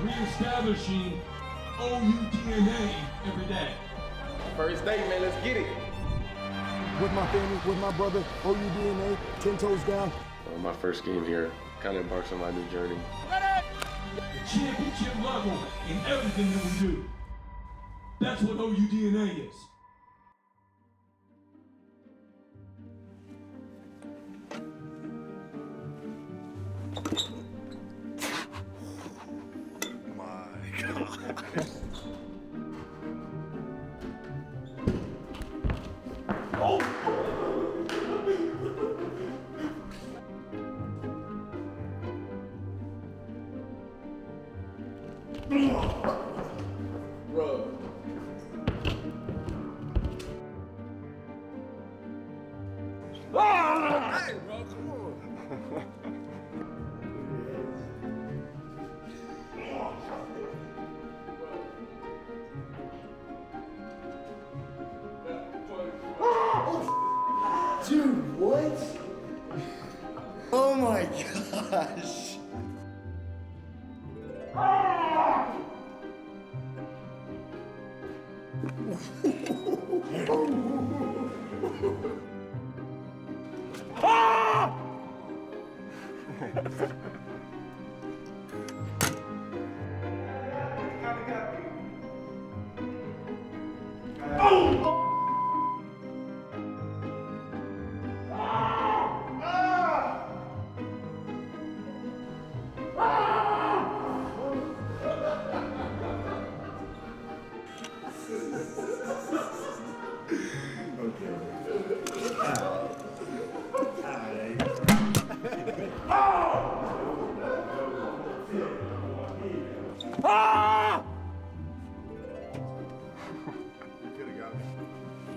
reestablishing OUDNA every day. First day, man, let's get it. With my family, with my brother, OUDNA, 10 toes down. My first game here kind of embarks on my new journey. The championship level in everything that we do. That's what OUDNA is. My God. Bro. Hey, bro, come on. Dude, what? Oh my gosh.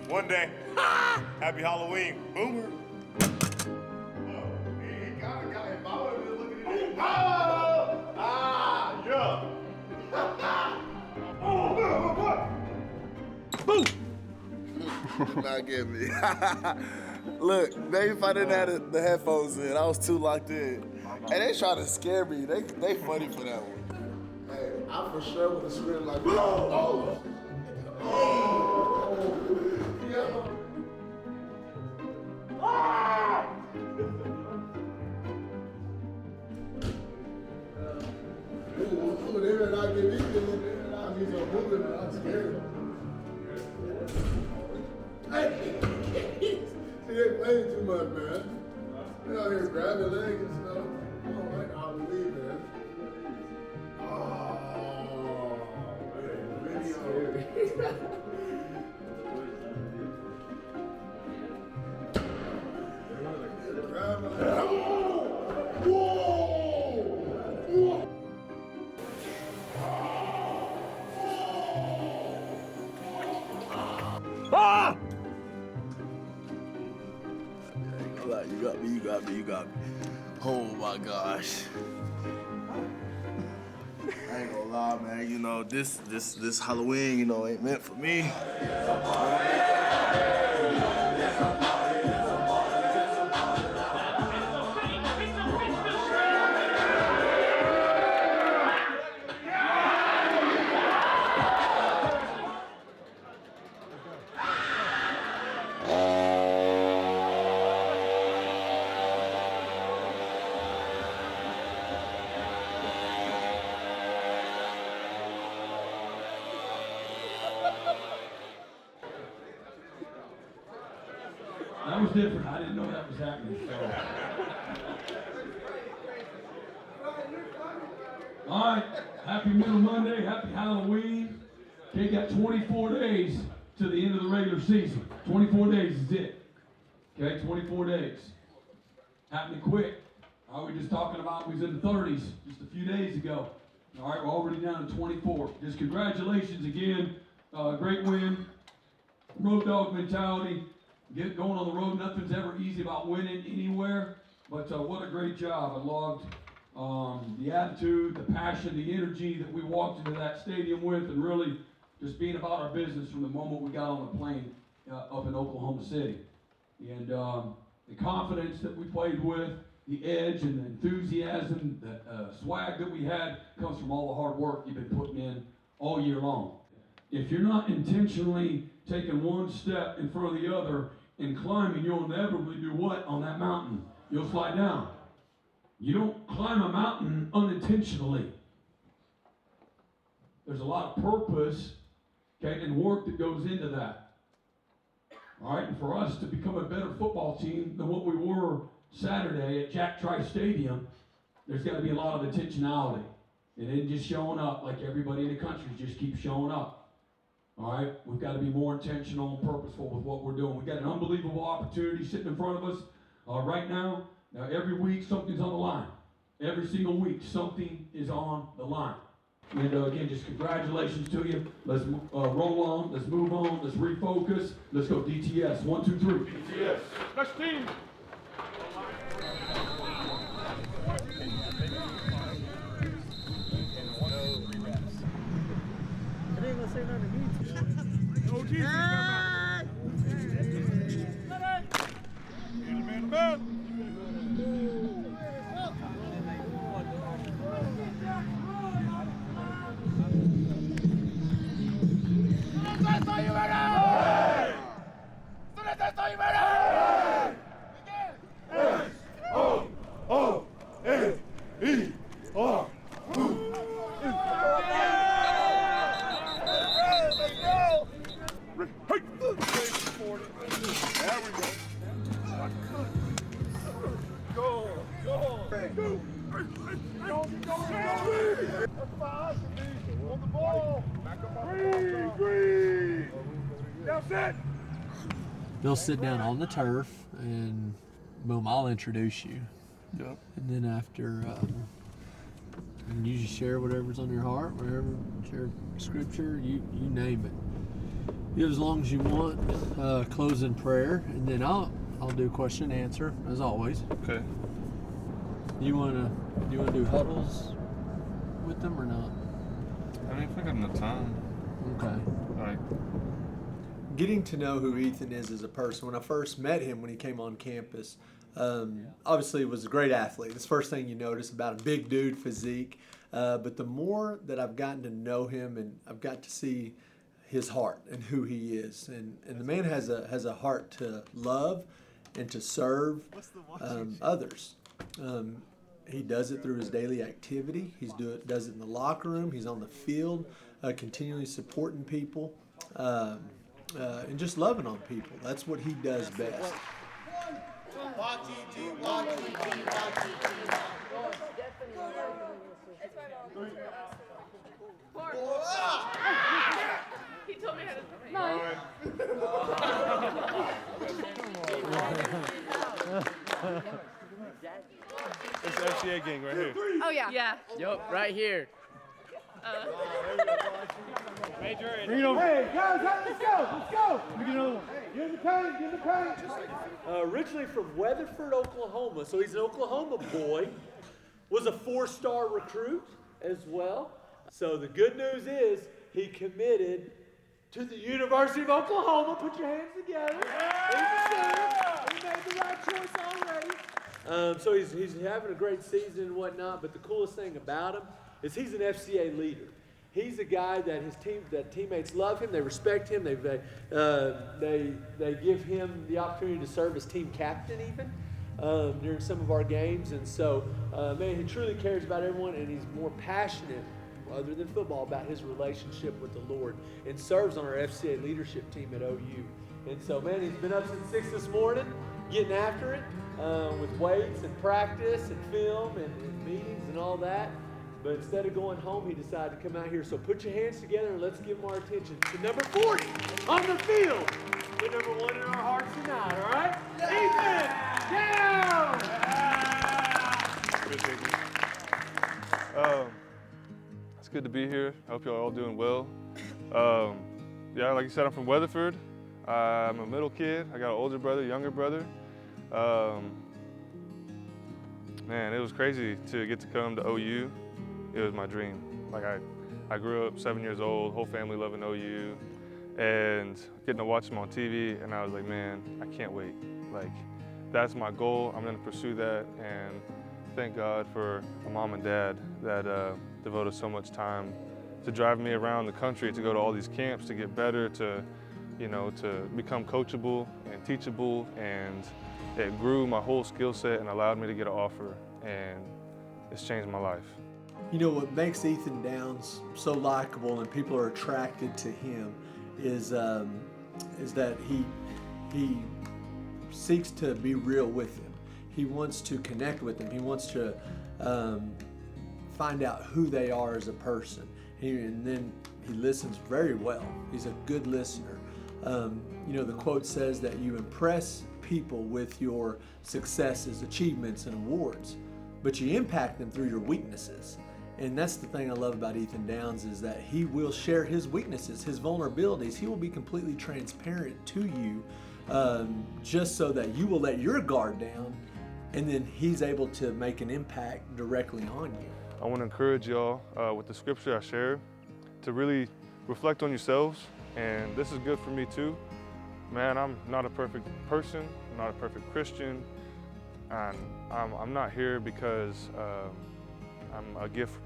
One day. Happy Halloween, Boomer. He got him. I would have been looking at him. Boom! Not get me. Look, maybe if I didn't have the headphones in, I was too locked in. And they try to scare me. They funny for that one. Hey, I for sure would have screamed like, oh! Yeah. Ah! Ooh, they better not get me killed. They better not be so moving, man. I'm scared. Hey, they playing too much, man. They out here grabbing legs and stuff. I don't like how to leave, man. Oh, man. Video. Ah! You got me. Oh my gosh. I ain't gonna lie, man. You know, this Halloween, you know, ain't meant for me. That was different. I didn't know that was happening. So. All right. Happy Middle Monday. Happy Halloween. Okay, got 24 days to the end of the regular season. 24 days is it. Okay, 24 days. Happening quick. All right, we just talking about we was in the 30s just a few days ago. All right, we're already down to 24. Just congratulations again. Great win. Road dog mentality. Going on the road, nothing's ever easy about winning anywhere, but what a great job. I loved the attitude, the passion, the energy that we walked into that stadium with, and really just being about our business from the moment we got on the plane up in Oklahoma City. And the confidence that we played with, the edge and the enthusiasm, the swag that we had comes from all the hard work you've been putting in all year long. If you're not intentionally taking one step in front of the other and climbing, you'll inevitably do what on that mountain? You'll slide down. You don't climb a mountain unintentionally. There's a lot of purpose, okay, and work that goes into that. All right, and for us to become a better football team than what we were Saturday at Jack Trice Stadium, there's got to be a lot of intentionality. It ain't just showing up like everybody in the country just keeps showing up. All right, we've got to be more intentional and purposeful with what we're doing. We've got an unbelievable opportunity sitting in front of us right now. Now, every week something's on the line. Every single week something is on the line. And again, just congratulations to you. Let's roll on. Let's move on. Let's refocus. Let's go DTS. 1, 2, 3. DTS. Special team. I didn't gonna say nothing to me. Oh, Jesus, They'll sit down on the turf, and boom, I'll introduce you. Yep. And then after, and you just share whatever's on your heart, whatever, share scripture, you name it. Give as long as you want. Close in prayer, and then I'll do question and answer as always. Okay. You wanna do huddles with them or not? I mean, if I got enough time. Okay. Like, Getting to know who Ethan is as a person. When I first met him when he came on campus, obviously he was a great athlete. That's the first thing you notice about him, big dude, physique. But the more that I've gotten to know him and I've got to see his heart and who he is, and the man has a heart to love and to serve others. He does it through his daily activity. He does it in the locker room. He's on the field, continually supporting people. And just loving on people. That's what he does best. He told me how to. It's the FCA gang right here. Oh yeah. Yeah. Yup, right here. Major and Hey, guys, let's go. Let's go. Let me get another one. Get in the paint. Get in the paint. Originally from Weatherford, Oklahoma, so he's an Oklahoma boy. Was a 4-star recruit as well. So the good news is he committed to the University of Oklahoma. Put your hands together. He made the right choice already. So he's having a great season and whatnot. But the coolest thing about him is he's an FCA leader. He's a guy that teammates love him. They respect him. They give him the opportunity to serve as team captain even during some of our games. And so, man, he truly cares about everyone, and he's more passionate, other than football, about his relationship with the Lord, and serves on our FCA leadership team at OU. And so, man, he's been up since 6 this morning, getting after it with weights and practice and film and meetings and all that. But instead of going home, he decided to come out here. So put your hands together and let's give him our attention to number 40 on the field. But number 1 in our hearts tonight, all right? Ethan, down! appreciate you. It's good to be here. I hope y'all are all doing well. Yeah, like you said, I'm from Weatherford. I'm a middle kid. I got an older brother, younger brother. Man, it was crazy to get to come to OU. It was my dream. Like I grew up 7 years old, whole family loving OU, and getting to watch them on TV, and I was like, man, I can't wait. Like, that's my goal. I'm gonna pursue that, and thank God for my mom and dad that devoted so much time to drive me around the country, to go to all these camps, to get better, to become coachable and teachable, and it grew my whole skill set and allowed me to get an offer, and it's changed my life. You know what makes Ethan Downs so likable and people are attracted to him is that he seeks to be real with them. He wants to connect with them. He wants to find out who they are as a person. And then he listens very well. He's a good listener. You know, the quote says that you impress people with your successes, achievements, and awards, but you impact them through your weaknesses. And that's the thing I love about Ethan Downs, is that he will share his weaknesses, his vulnerabilities. He will be completely transparent to you, just so that you will let your guard down, and then he's able to make an impact directly on you. I want to encourage y'all with the scripture I share to really reflect on yourselves, and this is good for me too. Man, I'm not a perfect person, I'm not a perfect Christian, and I'm not here because I'm a gift,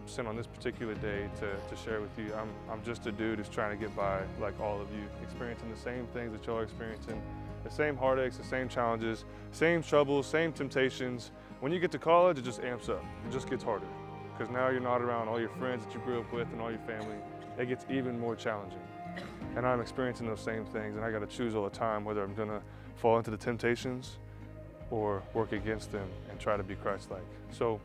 sent on this particular day to share with you. I'm just a dude who's trying to get by like all of you, experiencing the same things that y'all are experiencing, the same heartaches, the same challenges, same troubles, same temptations. When you get to college, it just amps up. It just gets harder, because now you're not around all your friends that you grew up with and all your family. It gets even more challenging. And I'm experiencing those same things, and I gotta choose all the time whether I'm gonna fall into the temptations or work against them and try to be Christ-like. So,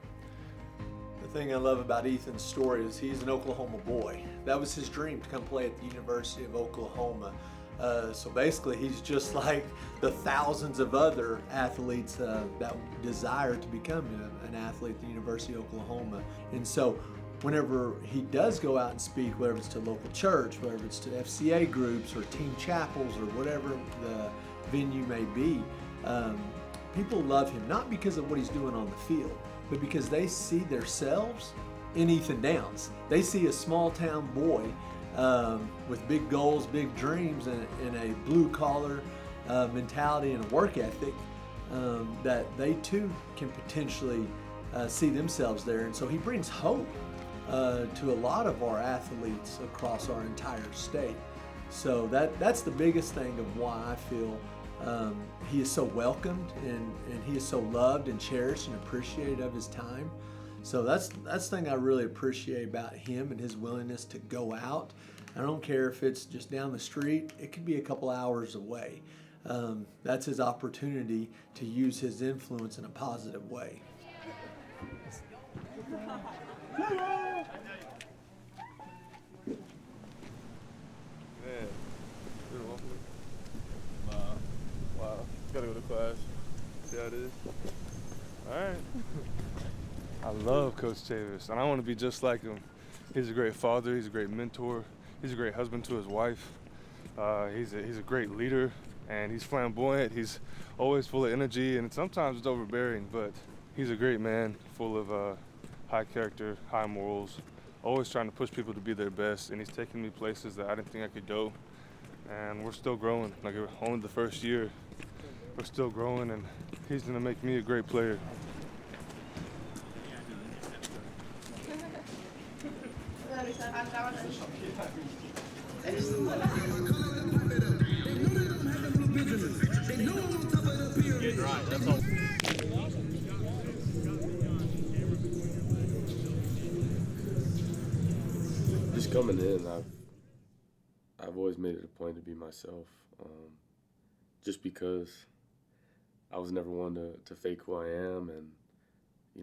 the thing I love about Ethan's story is he's an Oklahoma boy. That was his dream, to come play at the University of Oklahoma. So basically, he's just like the thousands of other athletes that desire to become an athlete at the University of Oklahoma. And so whenever he does go out and speak, whether it's to local church, whether it's to FCA groups or team chapels or whatever the venue may be, people love him, not because of what he's doing on the field, but because they see themselves in Ethan Downs. They see a small town boy with big goals, big dreams, and a blue-collar mentality and a work ethic that they too can potentially see themselves there. And so he brings hope to a lot of our athletes across our entire state. So that's the biggest thing of why I feel he is so welcomed and he is so loved and cherished and appreciated of his time. So that's the thing I really appreciate about him, and his willingness to go out. I don't care if it's just down the street, it could be a couple hours away. That's his opportunity to use his influence in a positive way. man, you're welcome. Wow, gotta go to class. See how it is? All right. I love Coach Chavis, and I want to be just like him. He's a great father, he's a great mentor, he's a great husband to his wife. He's a great leader, and he's flamboyant. He's always full of energy, and sometimes it's overbearing, but he's a great man, full of high character, high morals, always trying to push people to be their best, and he's taking me places that I didn't think I could go, and we're still growing. Like, only the first year, we're still growing, and he's gonna make me a great player. Just coming in, I've always made it a point to be myself. Just because I was never one to fake who I am, and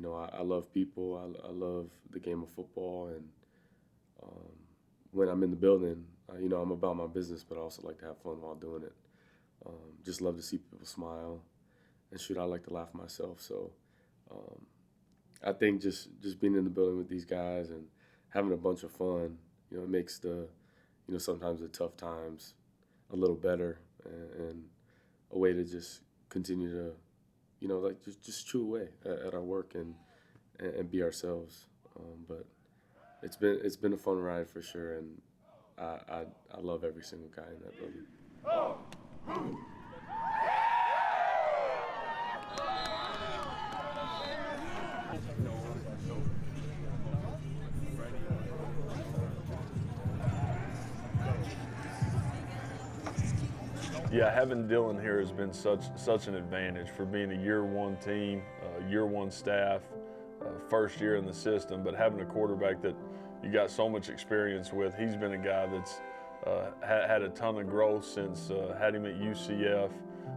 I love people. I love the game of football, and when I'm in the building, I'm about my business, but I also like to have fun while doing it. Just love to see people smile, and shoot, I like to laugh myself. So I think just being in the building with these guys and having a bunch of fun, it makes the, sometimes the tough times a little better, and a way to just continue to, just chew away at our work and be ourselves. But it's been a fun ride for sure, and I love every single guy in that building. Yeah, having Dylan here has been such an advantage for being a year one team, year one staff, first year in the system, but having a quarterback that you got so much experience with. He's been a guy that's had a ton of growth since had him at UCF,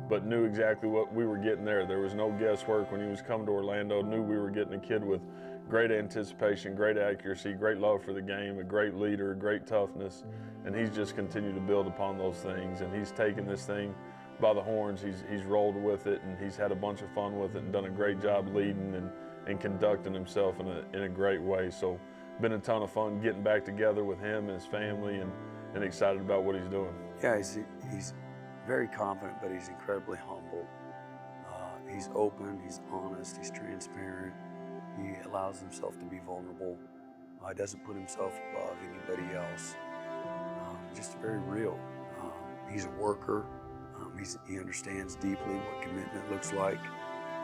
but knew exactly what we were getting there. There was no guesswork when he was coming to Orlando, knew we were getting a kid with great anticipation, great accuracy, great love for the game, a great leader, great toughness, and he's just continued to build upon those things, and he's taken this thing by the horns. He's rolled with it, and he's had a bunch of fun with it and done a great job leading and conducting himself in a great way. So been a ton of fun getting back together with him and his family, and excited about what he's doing. Yeah, he's very confident, but he's incredibly humble. He's open, he's honest, he's transparent. He allows himself to be vulnerable. He doesn't put himself above anybody else. Just very real. He's a worker. He understands deeply what commitment looks like.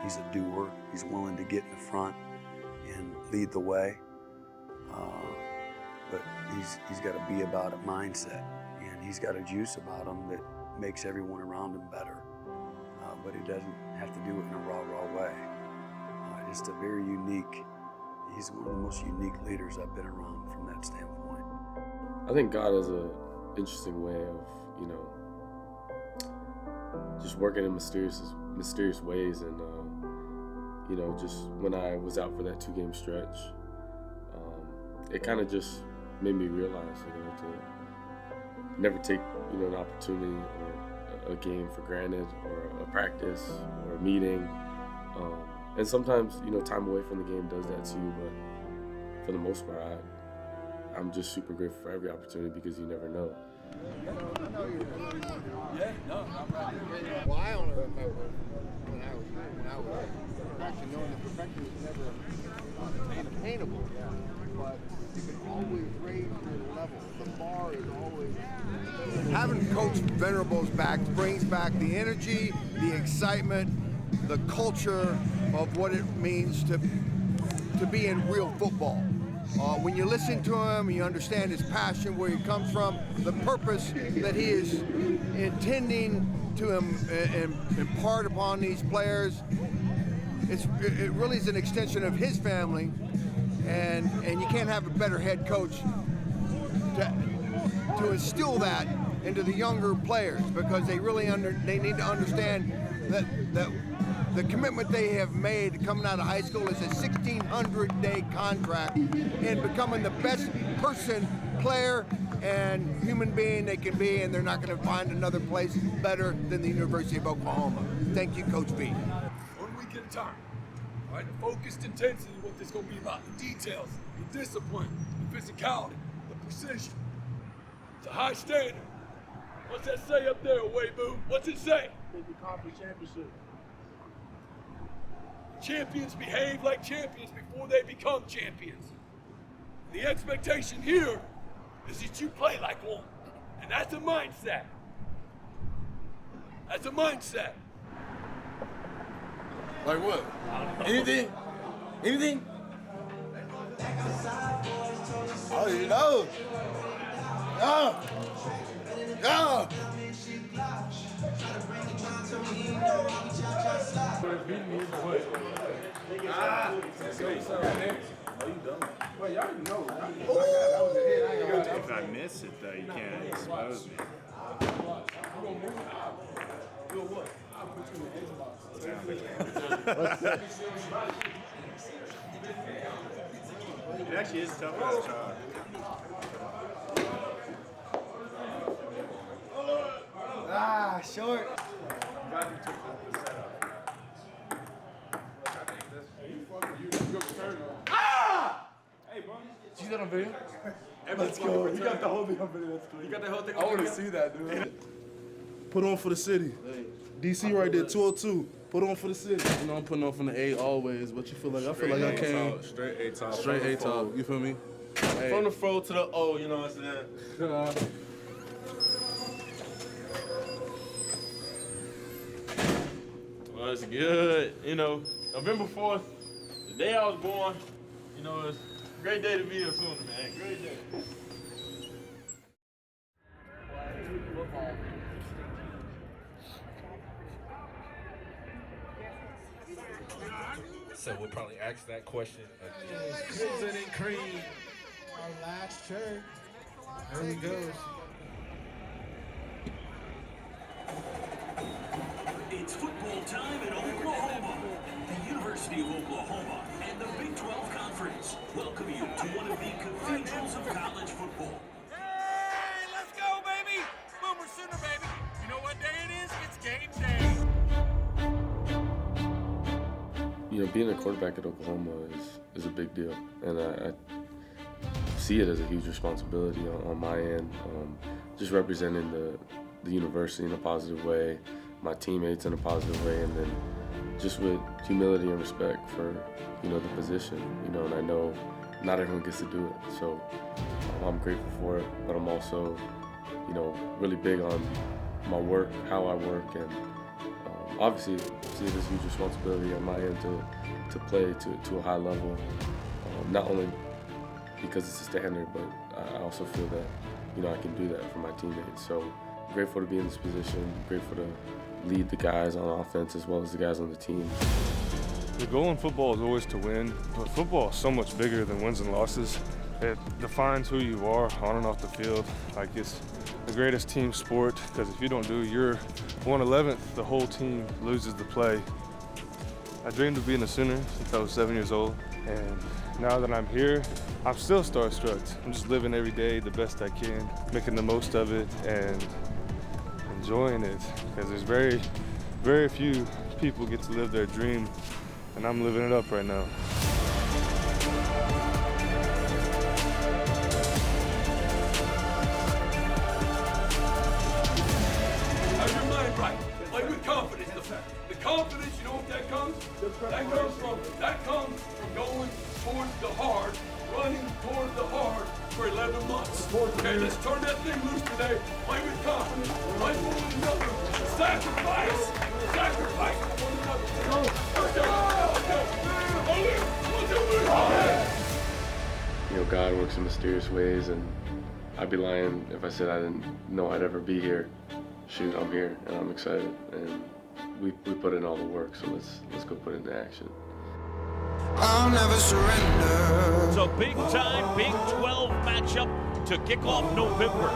He's a doer. He's willing to get in the front and lead the way. But he's got a be about it mindset, and he's got a juice about him that makes everyone around him better. But he doesn't have to do it in a raw way. Just a very unique, he's one of the most unique leaders I've been around from that standpoint. I think God has an interesting way of, just working in mysterious ways. And, just when I was out for that 2-game stretch, it kind of just made me realize, to never take, an opportunity or a game for granted, or a practice or a meeting. And sometimes, time away from the game does that to you, but for the most part, I'm just super grateful for every opportunity, because you never know. Yeah, no, I'm right. Well, I only remember when I was perfection, knowing that perfection was never attainable, but you can always raise your level. The bar is always. Having Coach Venerable's back brings back the energy, the excitement, the culture of what it means to be in real football. When you listen to him, you understand his passion, where he comes from, the purpose that he is intending to impart upon these players. It really is an extension of his family, and you can't have a better head coach to instill that into the younger players, because they really they need to understand that the commitment they have made coming out of high school is a 1,600-day contract in becoming the best person, player, and human being they can be, and they're not going to find another place better than the University of Oklahoma. Thank you, Coach V. 1 week at a time. All right, the focused intensity, what this is going to be about, the details, the discipline, the physicality, the precision. It's a high standard. What's that say up there, away boo? What's it say? The conference championship. Champions behave like champions before they become champions. The expectation here is that you play like one. And that's a mindset. That's a mindset. Like what? Anything? Anything? Oh, you know. Yeah. Yeah. If I miss it, though, you can't expose me. It actually is tough as a child. Ah, short. Ah! Hey, bro. Did you see that on video? Let's go. You got the whole thing on video. That's cool. You got the whole thing on video? I want to see that, dude. Put on for the city. DC right there, 202. Put on for the city. You know, I'm putting on from the A always, but you feel like, I feel like I came. Straight A top. Straight A top, you feel me? Hey. From the fro to the O, you know what I'm saying? Well, it's good. November 4th, the day I was born, it's a great day to be a Sooner, man. Great day. So we'll probably ask that question again. Crimson and cream. Our last shirt. There we go. It's football time in Oklahoma. The University of Oklahoma and the Big 12 Conference welcome you to one of the cathedrals of college football. Hey, let's go, baby! Boomer Sooner, baby! You know what day it is? It's game day! You know, being a quarterback at Oklahoma is a big deal, and I see it as a huge responsibility on my end, just representing the university in a positive way, my teammates in a positive way, and then just with humility and respect for, you know, the position, you know, and I know not everyone gets to do it, so I'm grateful for it, but I'm also, you know, really big on my work, how I work, and obviously see it as a huge responsibility on my end to play to a high level, not only because it's a standard, but I also feel that, you know, I can do that for my teammates. So grateful to be in this position, grateful to lead the guys on offense as well as the guys on the team. The goal in football is always to win, but football is so much bigger than wins and losses. It defines who you are on and off the field. Like, it's the greatest team sport, because if you don't do your 1/11th, the whole team loses the play. I dreamed of being a Sooner since I was 7 years old, and now that I'm here, I'm still starstruck. I'm just living every day the best I can, making the most of it and enjoying it, because there's very, very few people get to live their dream, and I'm living it up right now. Have your mind right. Play with confidence. The confidence, you know what that comes? That comes from going towards the hard, running towards the hard for 11 months. Okay, let's turn that thing loose today. Play with confidence. Play for one another. Sacrifice for one another. You know, God works in mysterious ways, and I'd be lying if I said I didn't know I'd ever be here. Shoot, I'm here, and I'm excited, and we put in all the work, so let's go put it into action. I'll never surrender. It's a big-time Big 12 matchup to kick off November.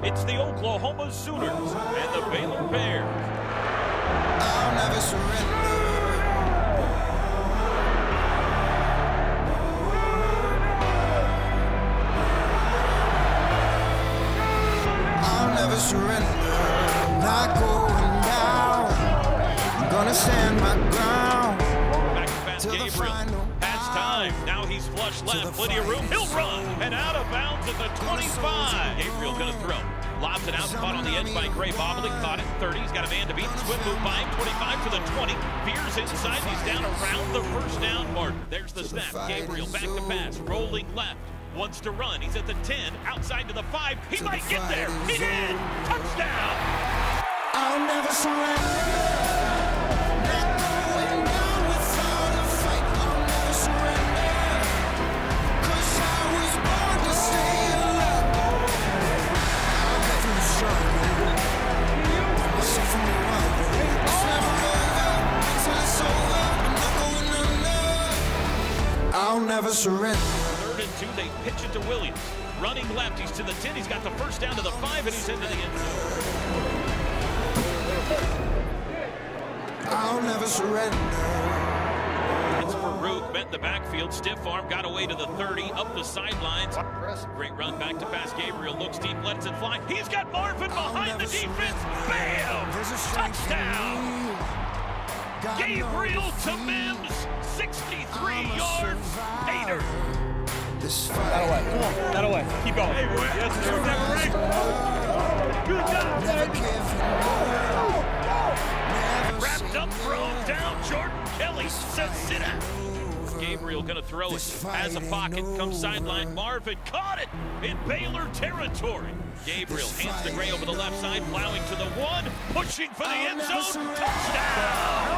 It's the Oklahoma Sooners and the Baylor Bears. I'll never surrender. I'll never surrender. Not going down. I'm gonna stand my ground. Back to pass Gabriel. Has time. Now he's flush left. Plenty of room. He'll run. And out of bounds at the 25. Gabriel gonna throw. Lobs it out. Caught on the edge by Gray. Bobbling. Caught at 30. He's got a man to beat. Swim move by him. 25 to the 20. Veers inside. He's down around the first down mark. There's the snap. Gabriel back to pass. Rolling left. Wants to run. He's at the 10. Outside to the 5. He might get there. He did. Touchdown. I'll never surrender. I'll never surrender. 3rd and 2, they pitch it to Williams. Running left, he's to the 10, he's got the first down to the 5, and he's into the end zone. I'll never surrender. It's Farouk, met the backfield, stiff arm, got away to the 30, up the sidelines. Great run back to pass. Gabriel looks deep, lets it fly. He's got Marvin behind the defense. Bam! Touchdown! Gabriel to Mims, 63 yards, Hater. That away, come on, that away. Keep going. Hey, boy. Yes, sir. Good job, baby. Wrapped up, thrown down. Jordan Kelly says sit down. Gabriel gonna throw it. Has a pocket, comes sideline. Marvin caught it in Baylor territory. Gabriel hands to Gray over the left side, plowing to the 1, pushing for the end zone. Touchdown!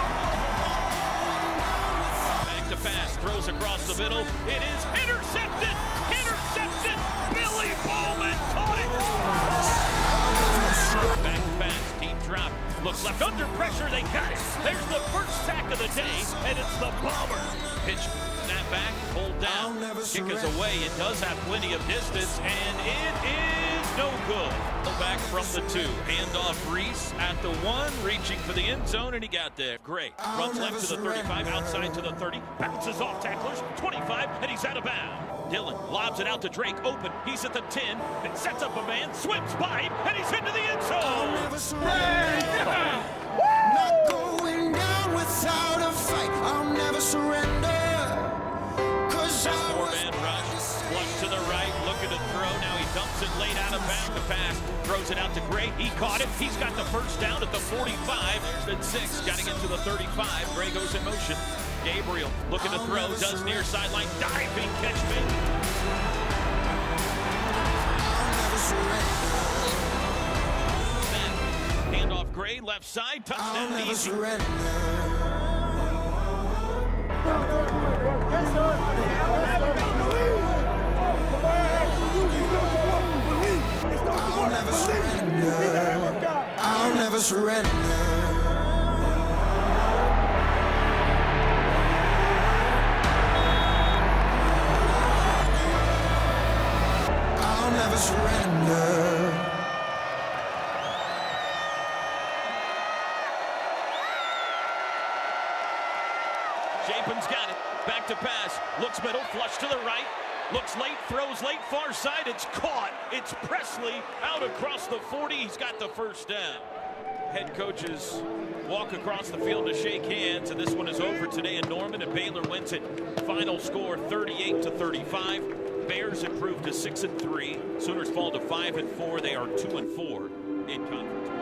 Back to pass, throws across the middle. It is intercepted! Intercepted! Billy Bowman caught it! Back to pass, deep drop. Looks left under pressure, they got it. There's the first sack of the day, and it's the Bomber. Pitch, snap back, pulled down. Kick is away. It does have plenty of distance, and it is no good. Back from the 2. Handoff Reese at the 1, reaching for the end zone, and he got there. Gray runs left to the 35, outside to the 30, bounces off tacklers, 25, and he's out of bounds. Dillon lobs it out to Drake, open. He's at the 10, then sets up a man, swims by him, and he's into the end zone. Not going down without a fight. I'll never surrender. Cause I was 4-man rush, flush to the right, looking to throw. Now he dumps it late out of bounds. The pass, throws it out to Gray. He caught it. He's got the first down at the 45. Then 6, got to get to the 35. Gray goes in motion. Gabriel looking to throw, does near sideline, diving catch me. Then handoff Gray, left side, touchdown easy. I'll never surrender. I'll never surrender. Chapin's got it. Back to pass. Looks middle. Flush to the right. Looks late. Throws late. Far side. It's caught. It's Presley out across the 40. He's got the first down. Head coaches walk across the field to shake hands, and this one is over today in Norman, and Baylor wins it. Final score 38-35. Bears improve to 6-3. Sooners fall to 5-4. They are 2-4 in conference play.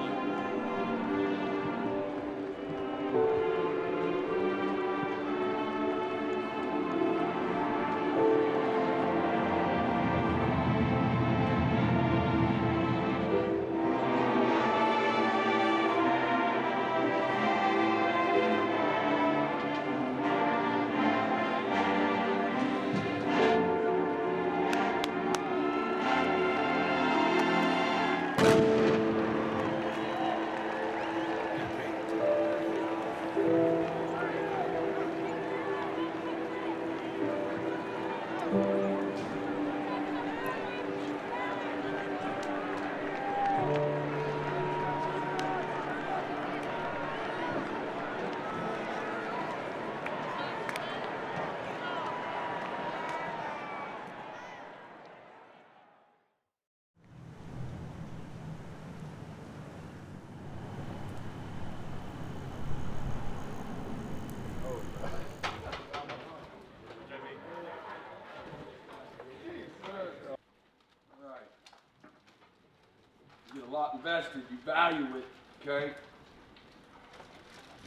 You get a lot invested, you value it, okay?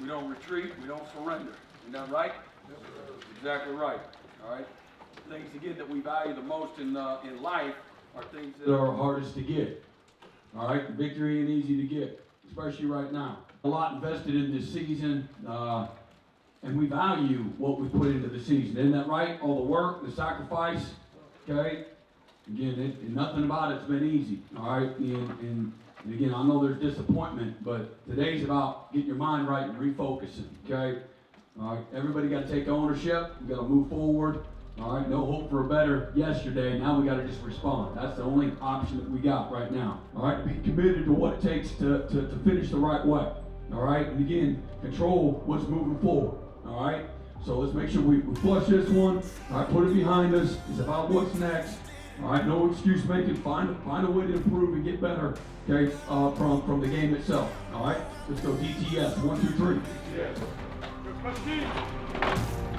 We don't retreat, we don't surrender. Isn't that right? Exactly right, all right? Things, again, that we value the most in life are things that are hardest to get, all right? The victory ain't easy to get, especially right now. A lot invested in this season, and we value what we put into the season. Isn't that right? All the work, the sacrifice, okay? Again, nothing about it's been easy, all right? And again, I know there's disappointment, but today's about getting your mind right and refocusing, okay? All right, everybody got to take ownership. We got to move forward, all right? No hope for a better yesterday. Now we got to just respond. That's the only option that we got right now, all right? Be committed to what it takes to finish the right way, all right? And again, control what's moving forward, all right? So let's make sure we flush this one, all right? Put it behind us. It's about what's next. All right, no excuse making. Find a way to improve and get better. Okay, from the game itself. All right, let's go DTS. 1, 2, 3. DTS.